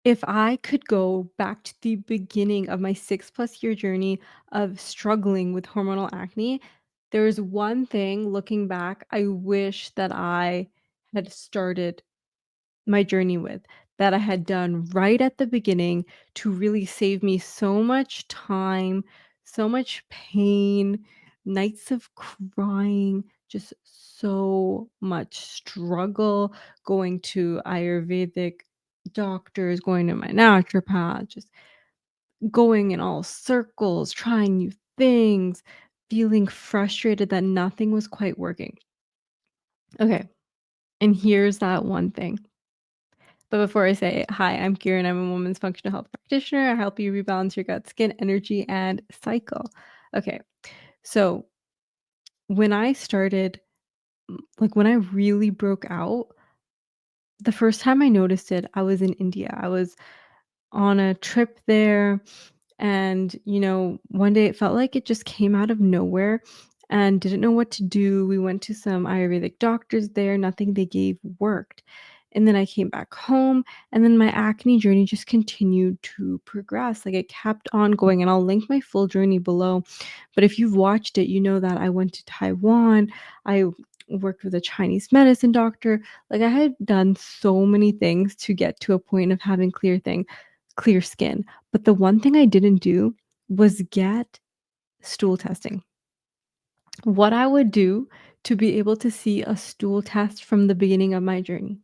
If I could go back to the beginning of my 6+ year journey of struggling with hormonal acne, there is one thing looking back I wish that I had started my journey with, that I had done right at the beginning to really save me so much time, so much pain, nights of crying, just so much struggle going to Ayurvedic doctors, going to my naturopath, just going in all circles, trying new things, feeling frustrated that nothing was quite working. Okay, and here's that one thing. But before I say it, hi, I'm Kieran. I'm a women's functional health practitioner. I help you rebalance your gut, skin, energy, and cycle. Okay, so when I started, like when I really broke out, the first time I noticed it, I was in India. I was on a trip there. And, one day it felt like it just came out of nowhere and didn't know what to do. We went to some Ayurvedic doctors there, nothing they gave worked. And then I came back home, and then my acne journey just continued to progress. Like it kept on going, and I'll link my full journey below. But if you've watched it, you know that I went to Taiwan. I worked with a Chinese medicine doctor. Like I had done so many things to get to a point of having clear skin. But the one thing I didn't do was get stool testing. What I would do to be able to see a stool test from the beginning of my journey.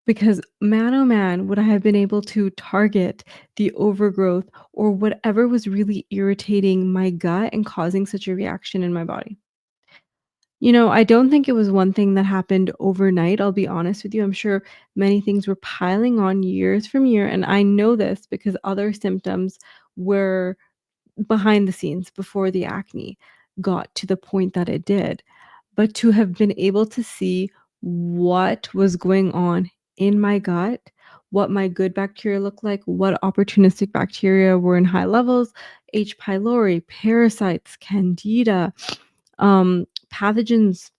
Because man, oh man, would I have been able to target the overgrowth or whatever was really irritating my gut and causing such a reaction in my body. I don't think it was one thing that happened overnight. I'll be honest with you. I'm sure many things were piling on years from year. And I know this because other symptoms were behind the scenes before the acne got to the point that it did. But to have been able to see what was going on in my gut, what my good bacteria look like, what opportunistic bacteria were in high levels, H. pylori, parasites, candida, pathogens,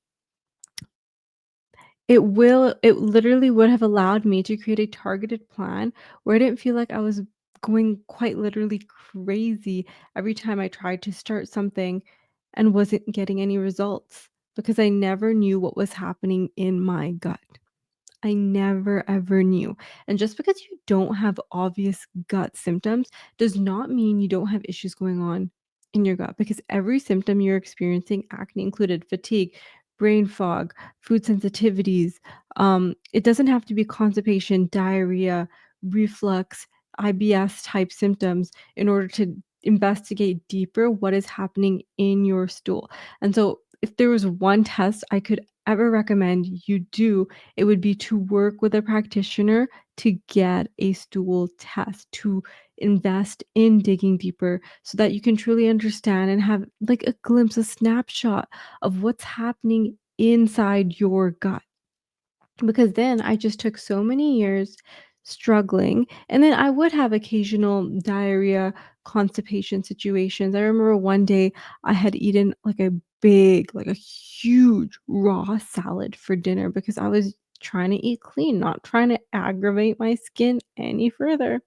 it literally would have allowed me to create a targeted plan where I didn't feel like I was going quite literally crazy every time I tried to start something and wasn't getting any results because I never knew what was happening in my gut. I never ever knew. And just because you don't have obvious gut symptoms does not mean you don't have issues going on in your gut because every symptom you're experiencing, acne included, fatigue, brain fog, food sensitivities, it doesn't have to be constipation, diarrhea, reflux, IBS type symptoms in order to investigate deeper what is happening in your stool. And so, if there was one test I could ever recommend you do, it would be to work with a practitioner to get a stool test, to invest in digging deeper so that you can truly understand and have like a glimpse, a snapshot of what's happening inside your gut. Because then I just took so many years struggling, and then I would have occasional diarrhea, constipation situations. I remember one day I had eaten like a huge raw salad for dinner because I was trying to eat clean, not trying to aggravate my skin any further.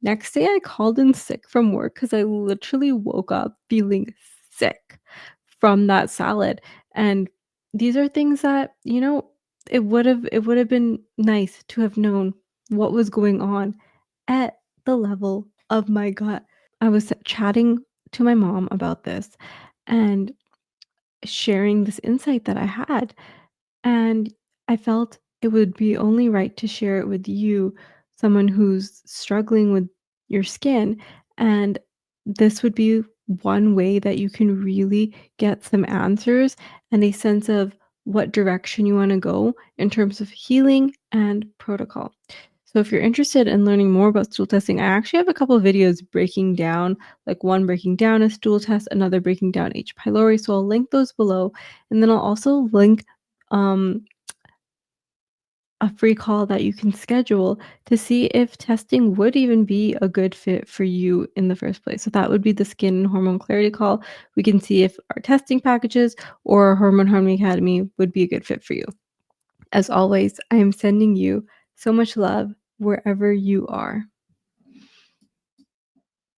Next day, I called in sick from work because I literally woke up feeling sick from that salad. And these are things that, it would have been nice to have known what was going on at the level of my gut. I was chatting to my mom about this and sharing this insight that I had. And I felt it would be only right to share it with you, someone who's struggling with your skin. And this would be one way that you can really get some answers and a sense of what direction you want to go in terms of healing and protocol. So if you're interested in learning more about stool testing, I actually have a couple of videos breaking down, like one breaking down a stool test, another breaking down H. pylori. So I'll link those below. And then I'll also link um, a free call that you can schedule to see if testing would even be a good fit for you in the first place. So that would be the skin and hormone clarity call. We can see if our testing packages or our Hormone Harmony Academy would be a good fit for you. As always, I am sending you so much love, wherever you are.